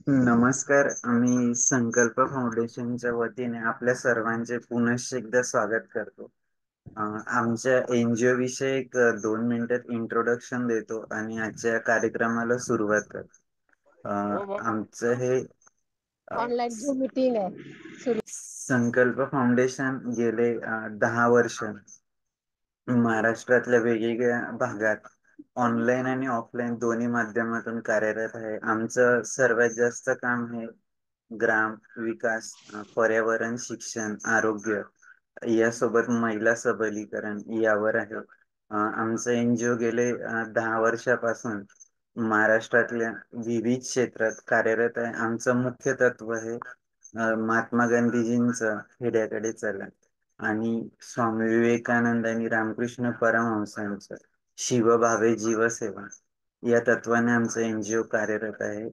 नमस्कार. आम्ही संकल्प फाउंडेशनच्या वतीने आपल्या सर्वांचे पुनश्च एकदा स्वागत करतो. आमच्या एनजीओ विषयी एक 2 मिनिटात इंट्रोडक्शन देतो आणि आजच्या कार्यक्रमाला सुरुवात करतो. हो मग आमचं हे अ, ऑनलाईन झूम मीटिंग आहे सुरू. संकल्प फाउंडेशन गेले 10 वर्ष महाराष्ट्रातल्या वेगवेगळ्या भागात ऑनलाईन आणि ऑफलाईन दोन्ही माध्यमातून कार्यरत आहे. आमचं सर्वात जास्त काम हे ग्राम विकास, पर्यावरण, शिक्षण, आरोग्य यासोबत महिला सबलीकरण यावर आहे. आमचं एनजीओ गेले 10 वर्षापासून महाराष्ट्रातल्या विविध क्षेत्रात कार्यरत आहे. आमचं मुख्य तत्व हे महात्मा गांधीजींचं खेड्याकडे चला आणि स्वामी विवेकानंद आणि रामकृष्ण परमहंसांचं शिवभावे जीवसेवा या तत्वाने आमचं एनजीओ कार्यरत आहे.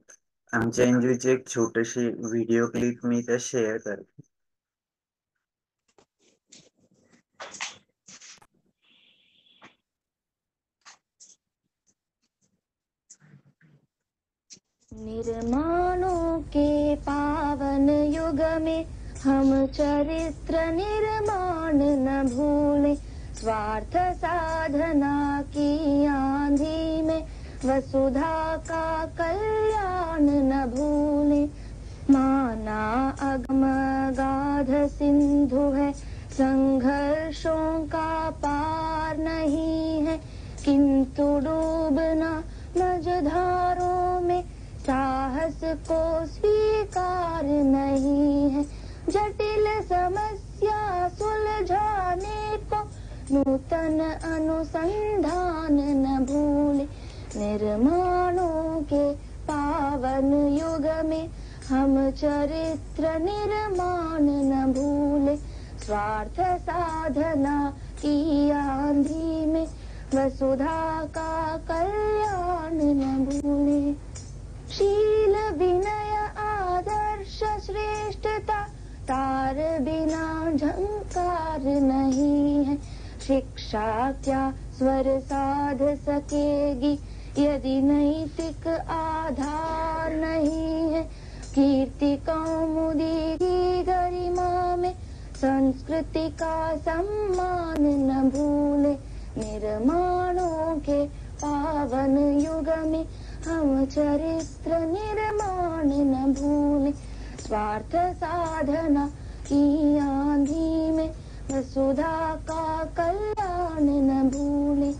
आमच्या एनजीओची एक छोटीशी व्हिडिओ क्लिप मी त्या शेअर करते. निर्माणों के पावन युग में हम चरित्र निर्माण न भूले, स्वार्थ साधना की आंधी में वसुधा का कल्याण न भूले। माना अगम गाध सिंधु है, संघर्षों का पार नहीं है, किंतु डूबना मझधारों में साहस को स्वीकार नहीं है। जटिल समस्या सुलझाने को नूतन अनुसंधान न भूले। निर्माणों के पावन युग में हम चरित्र निर्माण न भूले, स्वार्थ साधना की आंधी में वसुधा का कल्याण न भूले। शील विनय आदर्श श्रेष्ठता तार बिना झंकार नहीं है। शिक्षा क्या स्वर साध सकेगी यदि नैतिक आधार नहीं है। कीर्ति कौमुदी की गरिमा में संस्कृति का सम्मान न भूले। निर्माणों के पावन युग में हम चरित्र निर्माण न भूले, स्वार्थ साधना की आंधी में वसुधा का कल्याण न भूले।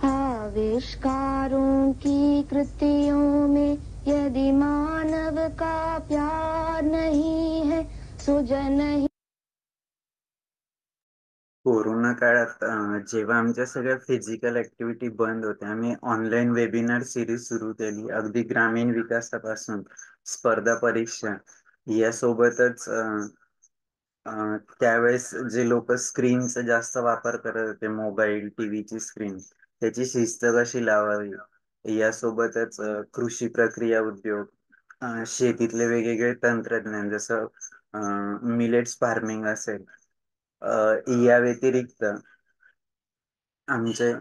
आविष्कारों की कृतियों में यदि मानव का प्यार नहीं है, सुजन ही। कोरोना काळात जेव्हा आमच्या सगळ्या फिजिकल ऍक्टिव्हिटी बंद होत्या, आम्ही ऑनलाईन वेबिनार सिरीज सुरू केली. अगदी ग्रामीण विकासापासून स्पर्धा परीक्षा यासोबतच त्यावेळेस जे लोक स्क्रीनचा जास्त वापर करत होते, मोबाईल टीव्हीची स्क्रीन, त्याची शिस्त कशी लावावी यासोबतच कृषी प्रक्रिया उद्योग, शेतीतले वेगवेगळे तंत्रज्ञान जसं मिलेट्स फार्मिंग असेल, या व्यतिरिक्त आमचे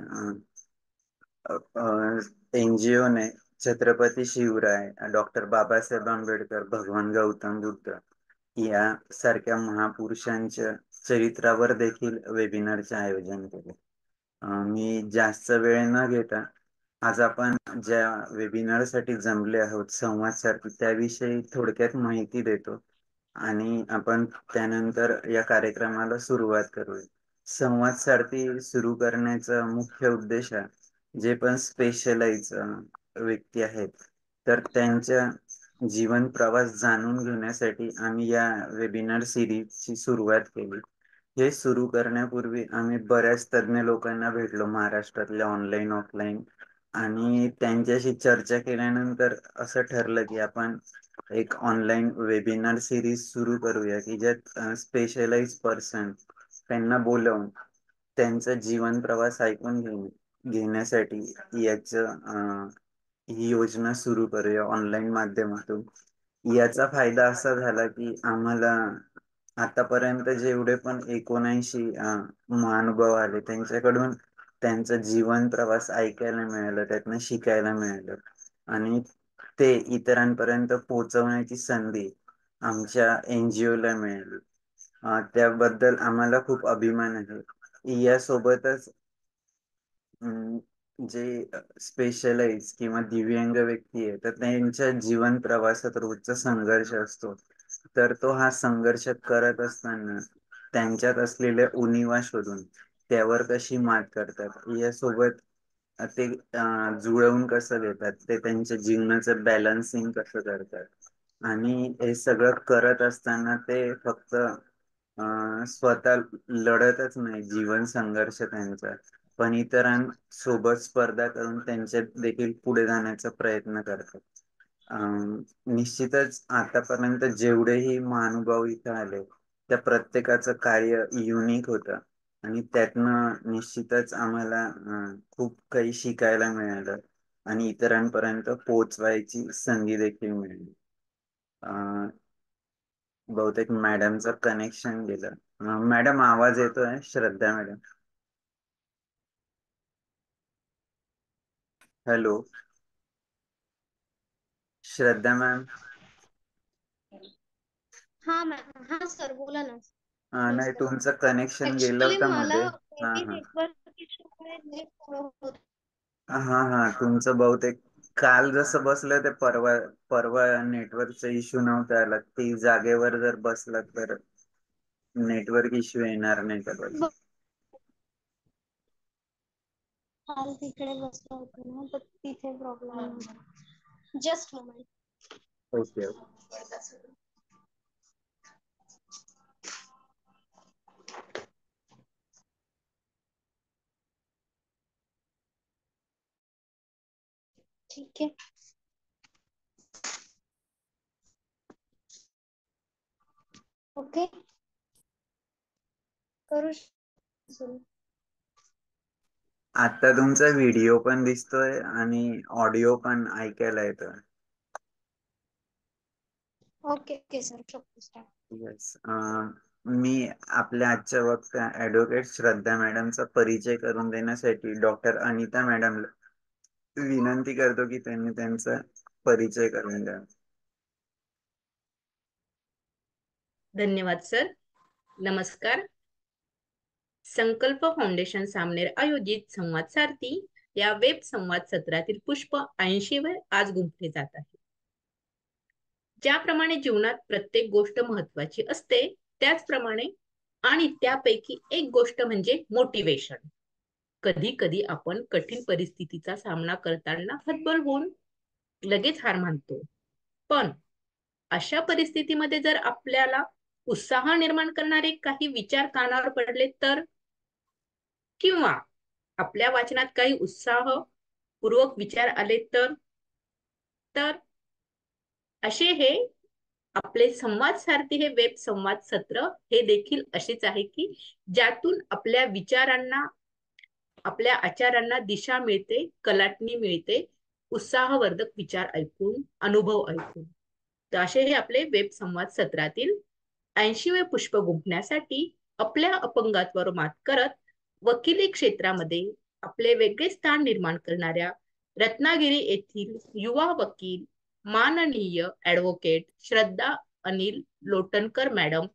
एनजीओने छत्रपती शिवराय, डॉक्टर बाबासाहेब आंबेडकर, भगवान गौतम बुद्ध या सारख्या महापुरुषांच्या चरित्रावर देखील वेबिनारचे आयोजन केले. मी जास्त वेळ न घेता आज आपण ज्या वेबिनार साठी जमले आहोत संवाद सारखी त्याविषयी थोडक्यात माहिती देतो आणि आपण त्यानंतर या कार्यक्रमाला सुरुवात करूया. संवाद सारखी सुरू करण्याचा मुख्य उद्देश आहे जे पण स्पेशलाइज व्यक्ती आहेत तर त्यांच्या जीवन प्रवास जाणून घेण्यासाठी आम्ही या वेबिनार सिरीजची सुरुवात केली. हे सुरू करण्यापूर्वी आम्ही बऱ्याच तज्ञ लोकांना भेटलो महाराष्ट्रातल्या ऑनलाईन ऑफलाईन आणि त्यांच्याशी चर्चा केल्यानंतर असं ठरलं की आपण एक ऑनलाईन वेबिनार सिरीज सुरू करूया की ज्यात स्पेशलाइज पर्सन त्यांना बोलवून त्यांचा जीवन प्रवास ऐकून घेण्यासाठी ही योजना सुरू करूया ऑनलाईन माध्यमातून. याचा फायदा असा झाला की आम्हाला आतापर्यंत जेवढे पण 79 महानुभाव आले त्यांच्याकडून त्यांचा जीवन प्रवास ऐकायला मिळालं, त्यातनं शिकायला मिळालं आणि ते इतरांपर्यंत पोहोचवण्याची संधी आमच्या NGO ला मिळेल. त्याबद्दल आम्हाला खूप अभिमान आहे. यासोबतच जे स्पेशलाइज किंवा दिव्यांग व्यक्ती आहे तर त्यांच्या जीवन प्रवासात रोजचा संघर्ष असतो. तर तो हा संघर्ष करत असताना त्यांच्यात असलेल्या उणिवा शोधून त्यावर कशी मात करतात यासोबत ते जुळवून कसं घेतात, ते त्यांच्या जीवनाचं बॅलन्सिंग कसं करतात आणि हे सगळं करत असताना ते फक्त स्वतः लढतच नाही, जीवन संघर्ष त्यांचा, पण इतरांसोबत स्पर्धा करून त्यांच्यात देखील पुढे जाण्याचा प्रयत्न करतात. निश्चितच आतापर्यंत जेवढेही महानुभाव इथं आले त्या प्रत्येकाचं कार्य युनिक होतं आणि त्यातनं निश्चितच आम्हाला खूप काही शिकायला मिळालं आणि इतरांपर्यंत पोहोचवायची संधी देखील मिळाली. बहुतेक मॅडमचं कनेक्शन गेलं. मॅडम आवाज येतोय? श्रद्धा मॅडम, हॅलो श्रद्धा मॅम. हा मॅम, हा सर बोला ना. नाही, तुमचं कनेक्शन गेलं ऍक्च्युली होतं मला मध्ये. मे हा बी हा नेटवर्क इश्यूमुळे होत. हा हा तुमचं बहुतेक काल जसं बसलं ते परवा परवा नेटवर्कचा इश्यू नव्हता आला. ती जागेवर जर बसला तर नेटवर्क इश्यू येणार नाही का? काल तिकडे बसला होता ना तर तिथे प्रॉब्लेम. Just moment. ओके. ठीक आहे. ओके, करू सुरू. आता तुमचा व्हिडिओ पण दिसतोय आणि ऑडिओ पण ऐकायला येतोय. Okay okay sir, start. Yes. मी आपल्या आजच्या वक्त्या ऍडव्होकेट श्रद्धा मॅडमचा परिचय करून देण्यासाठी डॉक्टर अनिता मॅडमला विनंती करतो की त्यांनी त्यांचा परिचय करून द्या. धन्यवाद सर. नमस्कार. संकल्प फाउंडेशन सामनेर आयोजित संवाद सारथी या वेब संवाद सत्रातील पुष्प 80 वर आज गुंफले जात आहे. ज्याप्रमाणे जीवनात प्रत्येक गोष्ट महत्वाची असते त्याचप्रमाणे आणि त्यापैकी एक गोष्ट म्हणजे मोटिवेशन. कधी कधी आपण कठीण परिस्थितीचा सामना करताना हतबल होऊन लगेच हार मानतो, पण अशा परिस्थितीमध्ये जर आपल्याला उत्साह निर्माण करणारे काही विचार कानावर पडले तर, किंवा आपल्या वाचनात काही उत्साहपूर्वक विचार आले तर असे हे आपले संवाद सारथी हे वेब संवाद सत्र हे देखील असेच आहे की ज्यातून आपल्या विचारांना, आपल्या आचारांना दिशा मिळते, कलाटणी मिळते, उत्साहवर्धक विचार ऐकून, अनुभव ऐकून. तर असे हे आपले वेब संवाद सत्रातील 80वे पुष्प गुंफण्यासाठी आपल्या अपंगत्वावर मात करत वकिली क्षेत्रामध्ये आपले वेगळे स्थान निर्माण करणाऱ्या रत्नागिरी येथील युवा वकील माननीय ऍडव्होकेट श्रद्धा अनिल लोटनकर मॅडम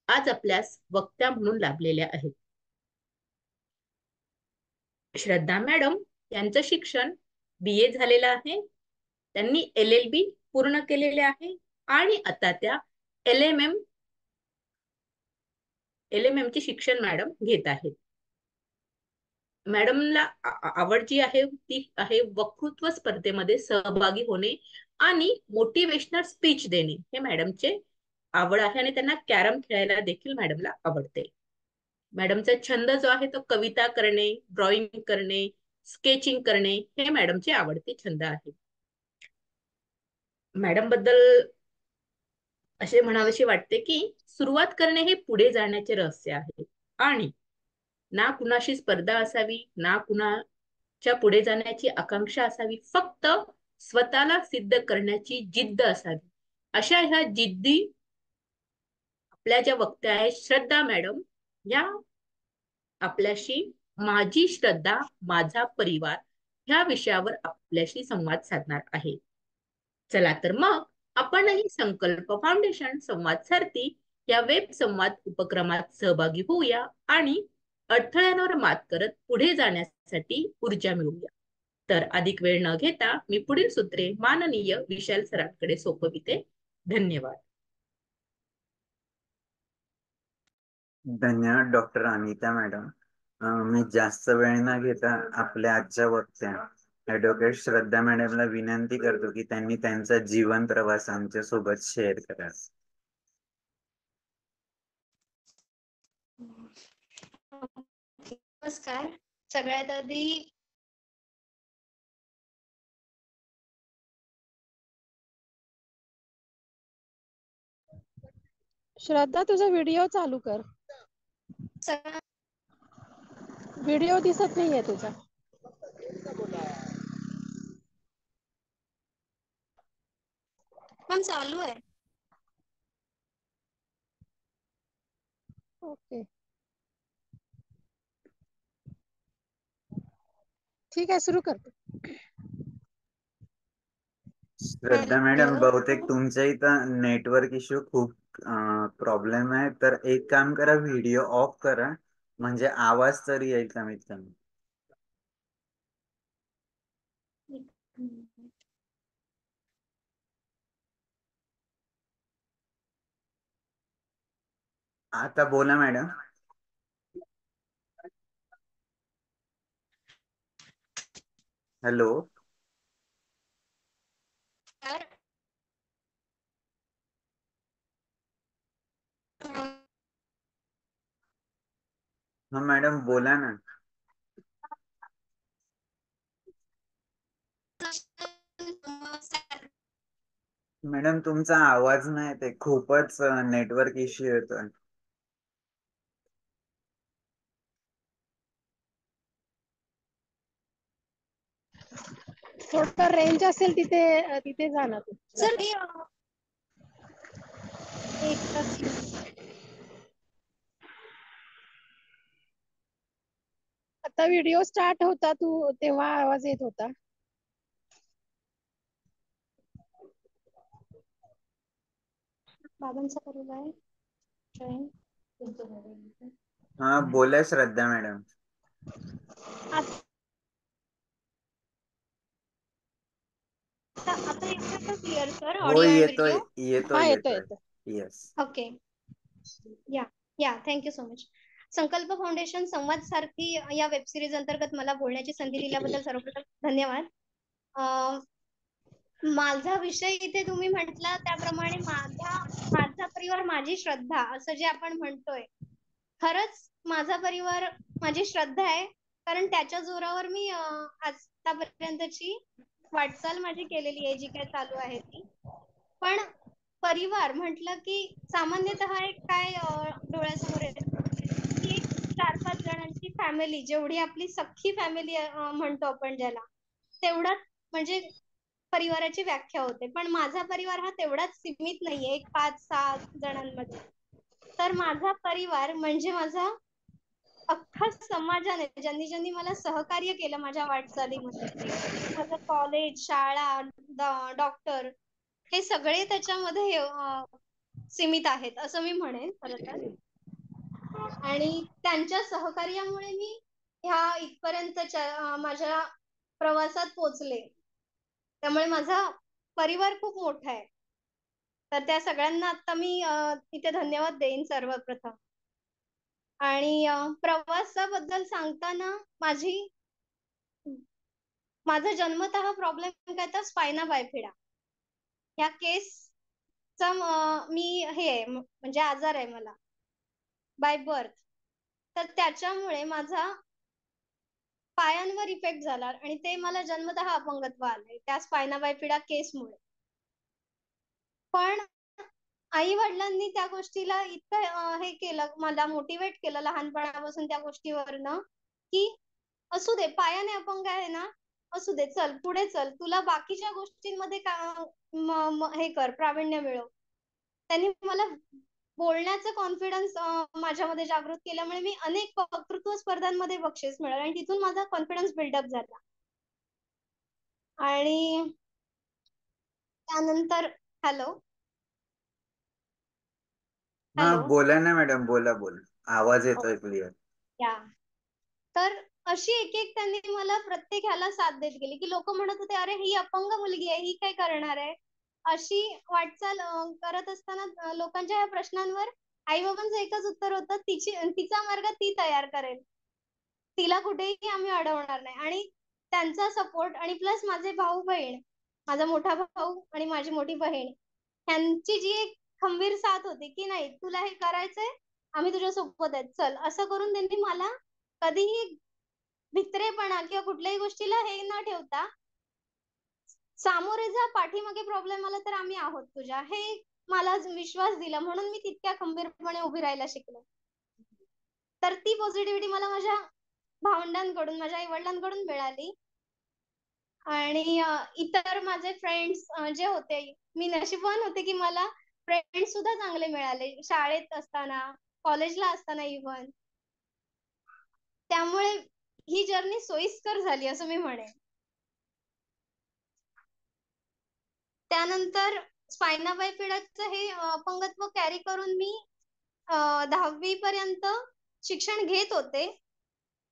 आज आपल्यास वक्त्या म्हणून लाभलेल्या आहेत. श्रद्धा मॅडम यांचं शिक्षण BA झालेलं आहे. त्यांनी LLB पूर्ण केलेले आहे आणि आता त्या LMM चे शिक्षण मॅडम घेत आहेत. मॅडमला आवड जी आहे ती आहे वक्तृत्व स्पर्धेमध्ये सहभागी होणे आणि मोटिवेशनल स्पीच देणे हे मॅडमचे आवड आहे आणि त्यांना कॅरम खेळायला देखील मॅडमला आवडते. मॅडमचा छंद जो आहे तो कविता करणे, ड्रॉइंग करणे, स्केचिंग करणे हे मॅडमचे आवडते छंद आहे. मॅडम बद्दल असे म्हणावेसे वाटते की सुरुवात करणे हे पुढे जाण्याचे रहस्य आहे आणि ना कुणाशी स्पर्धा असावी, ना कुणाच्या पुढे जाण्याची आकांक्षा असावी, फक्त स्वतःला सिद्ध करण्याची जिद्द असावी. अशा ह्या जिद्दी आपल्या ज्या वक्त्या आहेत श्रद्धा मॅडम, या आपल्याशी माझी श्रद्धा माझा परिवार ह्या विषयावर आपल्याशी संवाद साधणार आहे. चला तर मग आपणही संकल्प फाउंडेशन संवाद सारथी या वेब संवाद उपक्रमात सहभागी होऊया आणि अडथळ्यांवर मात करत पुढे जाण्यासाठी ऊर्जा मिळवूया. तर अधिक वेळ न घेता मी पुढील सूत्रे माननीय विशाल सरांकडे सोपविते. धन्यवाद. धन्यवाद डॉक्टर अनिता मॅडम. मी जास्त वेळ न घेता आपल्या आजच्या वक्त्या ऍडव्होकेट श्रद्धा मॅडमला विनंती करतो की त्यांनी त्यांचा जीवन प्रवास आमच्या सोबत शेअर करा. नमस्कार. सगळ्यात आधी श्रद्धा तुझा व्हिडिओ चालू कर. सगळ्या व्हिडिओ दिसत नाहीये तुझा. मॅम चालू आहे. ओके ठीक आहे, सुरू कर. श्रद्धा मॅडम, बहुतेक तुमच्या इथं नेटवर्क इश्यू खूप प्रॉब्लेम आहे, तर एक काम करा, व्हिडिओ ऑफ करा, म्हणजे आवाज तरी येईल कमीत कमी. आता बोला मॅडम. हॅलो. हा मॅडम बोला ना. मॅडम तुमचा आवाज नाही येते, खूपच नेटवर्क इश्यू येतोय. थोडं रेंज असेल तिथे तिथे जा ना तू. सर आता व्हिडिओ स्टार्ट होता तू तेव्हा आवाज येत होता. बाबांचा परिवार जॉईन. हा बोला श्रद्धा मॅडम. आता येतोय क्लिअर सर हो ऑडिओ अँड येतोय व्हिडिओ? हा येतोय येतोय येतोय. येतोय. येस. ओके. या थँक्यू सो मच. संकल्प फाउंडेशन संवाद सारथी या वेब सिरीज अंतर्गत मला बोलण्याची संधी दिल्याबद्दल सर्वप्रथम धन्यवाद. माझा विषय इथे तुम्ही म्हटला त्याप्रमाणे माझा परिवार माझी श्रद्धा असं जे आपण म्हणतोय, खरंच माझा परिवार माझी श्रद्धा आहे, कारण त्याच्या जोरावर मी आतापर्यंतची वाटचाल माझी केलेली आहे, जी काय चालू आहे ती. पण परिवार म्हटलं की सामान्यतः एक काय डोळ्यासमोर येतं की एक 4-5 जणांची फॅमिली, जेवढी आपली सख्खी फॅमिली म्हणतो आपण ज्याला, तेवढाच म्हणजे परिवाराची व्याख्या होते. पण माझा परिवार हा तेवढाच सीमित नाहीये, एक 5-6 जणांमध्ये. तर माझा परिवार म्हणजे माझा अख्खा समाजाने, ज्यांनी ज्यांनी मला सहकार्य केलं माझ्या वाटचालीमध्ये, माझं कॉलेज, शाळा, डॉक्टर, हे सगळे त्याच्यामध्ये सीमित आहेत असं मी म्हणेन खरं तर. आणि त्यांच्या सहकार्यामुळे मी ह्या इथपर्यंतच्या माझ्या प्रवासात पोहोचले. त्यामुळे माझा परिवार खूप मोठा आहे. तर त्या सगळ्यांना आता मी इथे धन्यवाद देईन सर्वप्रथम. आणि प्रवासाबद्दल सांगताना माझा जन्मतः प्रॉब्लेम काय तर स्पायना बायफिडा ह्या केसचा मी हे आहे, म्हणजे आजार आहे मला बाय बर्थ. तर त्याच्यामुळे माझा पायांवर इफेक्ट झाला आणि ते मला जन्मतः अपंगत्व आलंय त्या स्पायना बायफिडा केसमुळे. पण आई वडिलांनी त्या गोष्टीला इतकं हे केलं, मला मोटिवेट केलं लहानपणापासून त्या गोष्टीवरनं, की असू दे, पायाने अपंग आहे ना, असू दे, चल पुढे चल, तुला बाकीच्या गोष्टींमध्ये हे कर, प्रावीण्य मिळव. त्यांनी मला बोलण्याचं कॉन्फिडन्स माझ्यामध्ये जागृत केल्यामुळे मी अनेक वक्तृत्व स्पर्धांमध्ये बक्षीस मिळवलं आणि तिथून माझा कॉन्फिडन्स बिल्डअप झाला. आणि त्यानंतर हॅलो हा हॅलो बोला ना मॅडम, बोला बोला, आवाज येतोय क्लिअर. या तर अशी एक एक त्यांनी मला प्रत्येक ह्याला साथ देत गेली, की लोक म्हणत होते अरे ही अपंग मुलगी आहे, ही काय करणार आहे. अशी वाटचाल करत असताना लोकांच्या ह्या प्रश्नांवर आई बाबांचं एकच उत्तर होतं, तिचा मार्ग ती तयार करेल, तिला कुठेही आम्ही अडवणार नाही. आणि त्यांचा सपोर्ट आणि प्लस माझे भाऊ बहीण, माझा मोठा भाऊ आणि माझी मोठी बहीण, ह्यांची जी एक खंबीर साथ होती की नाही तुला हे करायचंय, आम्ही तुझ्या सोबत आहेत, चल, असं करून त्यांनी मला कधीही भित्रेपणा किंवा कुठल्याही गोष्टीला हे न ठेवता सामोरे जा, पाठीमागे प्रॉब्लेम आला तर आम्ही आहोत तुझ्या, हे मला विश्वास दिला, म्हणून मी तितक्या खंबीरपणे उभी राहायला शिकले. तर ती पॉझिटिव्हिटी मला माझ्या भावंडांकडून, माझ्या आई वडिलांकडून मिळाली. आणि इतर माझे फ्रेंड्स जे होते, मी नशीबवान होते की मला फ्रेंड्स सुद्धा चांगले मिळाले शाळेत असताना, कॉलेजला असताना इव्हन. त्यामुळे ही जर्नी सोयीस्कर झाली असं मी म्हणेन. त्यानंतर स्पायना बायफिडाचं हे अपंगत्व कॅरी करून मी 10वी पर्यंत शिक्षण घेत होते.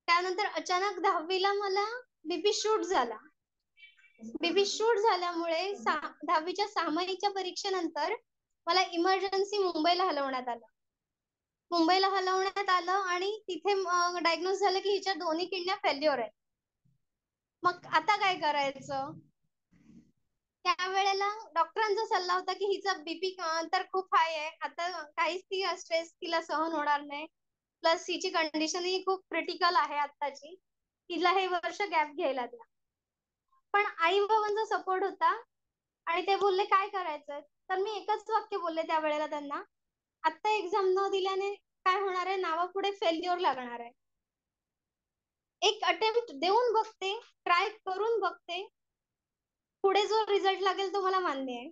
त्यानंतर अचानक 10वीला मला बीपी शूट झाला. बीपी शूट झाल्यामुळे 10वीच्या सामाईच्या परीक्षेनंतर मला इमर्जन्सी मुंबईला हलवण्यात आलं. आणि तिथे डायग्नोज झालं की हिच्या दोन्ही किडन्या फेल्युअर आहेत. मग आता काय करायचं. त्यावेळेला डॉक्टरांचा सल्ला होता की हिचा बीपी तर खूप हाय आहे, आता काहीच ती स्ट्रेस तिला सहन होणार नाही, प्लस हिची कंडिशन ही खूप क्रिटिकल आहे आत्ताची, तिला हे वर्ष गॅप घ्यायला द्या. पण आई बाबांचा सपोर्ट होता आणि ते बोलले काय करायचं. तर मी एकच वाक्य बोलले त्यावेळेला त्यांना, आता एक्झाम न दिल्याने काय होणार आहे, नावापुढे फेल्युअर लागणार आहे, एक अटेम्प्ट देऊन बघते, ट्राय करून बघते, पुढे जो रिझल्ट लागेल तो मला मान्य आहे.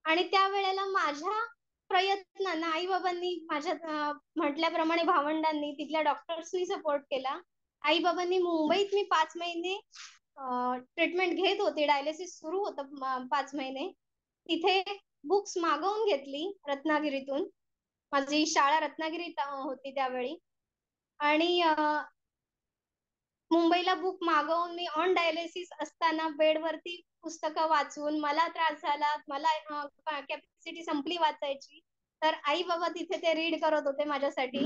आणि त्यावेळेला माझ्या प्रयत्नांना आई बाबांनी, माझ्या म्हटल्याप्रमाणे भावंडांनी, तिथल्या डॉक्टर्सनी सपोर्ट केला. आई बाबांनी मुंबईत मी 5 महिने ट्रीटमेंट घेत होते, डायलिसिस सुरू होतं 5 महिने, तिथे बुक्स मागवून घेतली रत्नागिरीतून, माझी शाळा रत्नागिरीत होती त्यावेळी, आणि मुंबईला बुक मागवून मी ऑन डायलिसिस असताना बेडवरती पुस्तकं वाचून, मला त्रास झाला, मला कॅपॅसिटी संपली वाचायची, तर आई बाबा तिथे ते रीड करत होते माझ्यासाठी.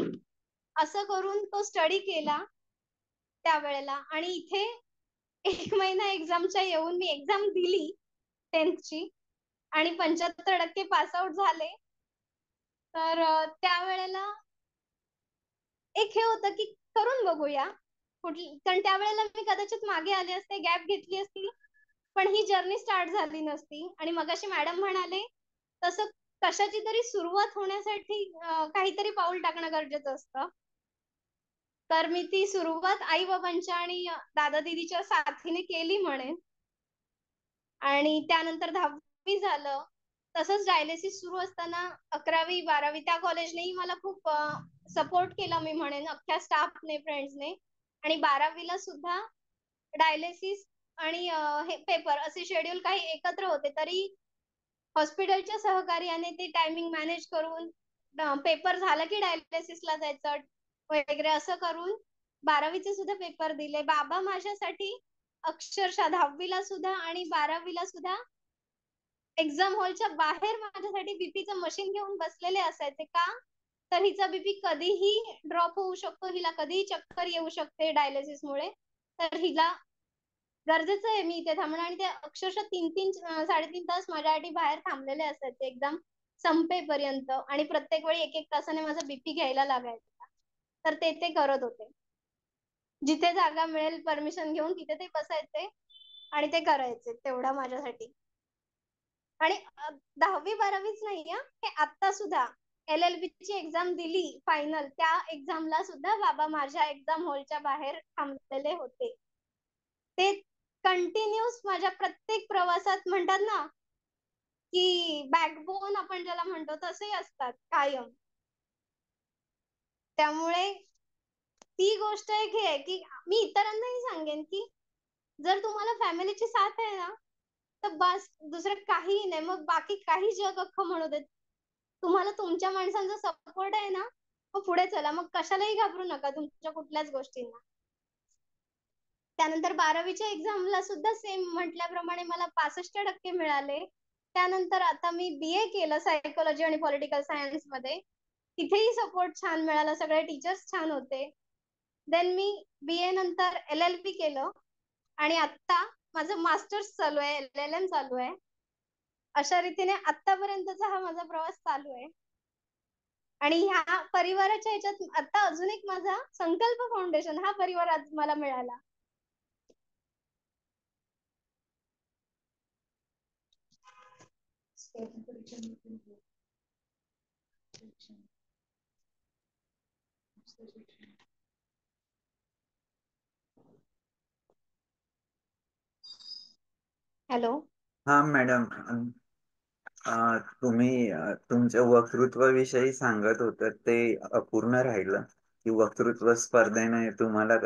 असं करून तो स्टडी केला त्यावेळेला. आणि इथे 1 महिना एक्झामच्या येऊन मी एक्झाम दिली 10th आणि 75% पास आउट झाले. तर त्यावेळेला एक हे होतं की करून बघूया, कारण त्यावेळेला मी कदाचित मागे आले असते, गॅप घेतली असती, पण ही जर्नी स्टार्ट झाली नसती. आणि मगाशी मॅडम म्हणाले तसं कशाची तरी सुरुवात होण्यासाठी काहीतरी पाऊल टाकणं गरजेचं असतं. तर मी ती सुरुवात आई बाबांच्या आणि दादा दीदीच्या साथीने केली म्हणेन. आणि त्यानंतर 10वी झालं, तसंच डायलिसिस सुरू असताना 11वी 12वी त्या कॉलेजनेही मला खूप सपोर्ट केला मी म्हणेन, अख्ख्या स्टाफने, फ्रेंड्सने. आणि 12वीला सुद्धा डायलिसिस आणि हे पेपर असे शेड्यूल काही एकत्र होते, तरी हॉस्पिटलच्या सहकार्याने ते टायमिंग मॅनेज करून पेपर झाला की डायलिसिसला जायचं वगैरे, असं करून 12वीचे सुद्धा पेपर दिले. बाबा माझ्यासाठी अक्षरशः 10वीला सुद्धा आणि 12वीला सुद्धा एक्झाम हॉलच्या बाहेर माझ्यासाठी बीपीचं मशीन घेऊन बसलेले असायचे. का तर हिचा बीपी कधीही ड्रॉप होऊ शकतो, हिला कधीही चक्कर येऊ शकते डायलिसिसमुळे, तर हिला गरजेचं आहे मी इथे थांबणं. आणि ते अक्षरशः 3-3 3.5 तास माझ्यासाठी बाहेर थांबलेले असायचे एक्झाम संपेपर्यंत. आणि प्रत्येक वेळी 1-1 तासाने माझा बीपी घ्यायला लागायचा. तर ते करत होते, जिथे जागा मिळेल परमिशन घेऊन तिथे ते बसायचे आणि ते करायचे तेवढा माझ्यासाठी. आणि 10वी 12वीच नाही, हे आता सुद्धा LLB ची एक्झाम दिली फायनल, त्या एक्झामला सुद्धा बाबा माझ्या एक्झाम हॉलच्या बाहेर थांबलेले होते. ते कंटिन्यूस माझ्या प्रत्येक प्रवासात म्हणतात ना की बॅकबोन आपण ज्याला म्हणतो तसे असतात कायम. त्यामुळे ती गोष्ट एक हे आहे की मी इतरांनाही सांगेन की जर तुम्हाला फॅमिलीची साथ आहे ना, तर बस दुसरं काहीही नाही. मग बाकी काही जग अख्खं म्हणू देत. तुम्हाला तुमच्या माणसांचा सपोर्ट आहे ना, मग पुढे चला. मग कशालाही घाबरू नका तुमच्या कुठल्याच गोष्टींना. त्यानंतर 12वीच्या एक्झामला सुद्धा सेम म्हटल्याप्रमाणे मला 65% मिळाले. त्यानंतर आता मी BA केलं सायकोलॉजी आणि पॉलिटिकल सायन्स मध्ये. तिथेही सपोर्ट छान मिळाला, सगळे टीचर्स छान होते. देन मी BA नंतर LLB केलं आणि आता माझं मास्टर्स चालू आहे, LLM चालू आहे. अशा रीतीने आतापर्यंतचा हा माझा प्रवास चालू आहे. आणि ह्या परिवाराच्या ह्याच्यात आता अजून एक माझा संकल्प फाउंडेशन हा परिवार आज मला मिळाला. हॅलो. हा मॅडम, तुम्ही तुमच्या वक्तृत्वाविषयी सांगत होतात ते अपूर्ण राहिलं की वक्तृत्व स्पर्धेने तुम्हाला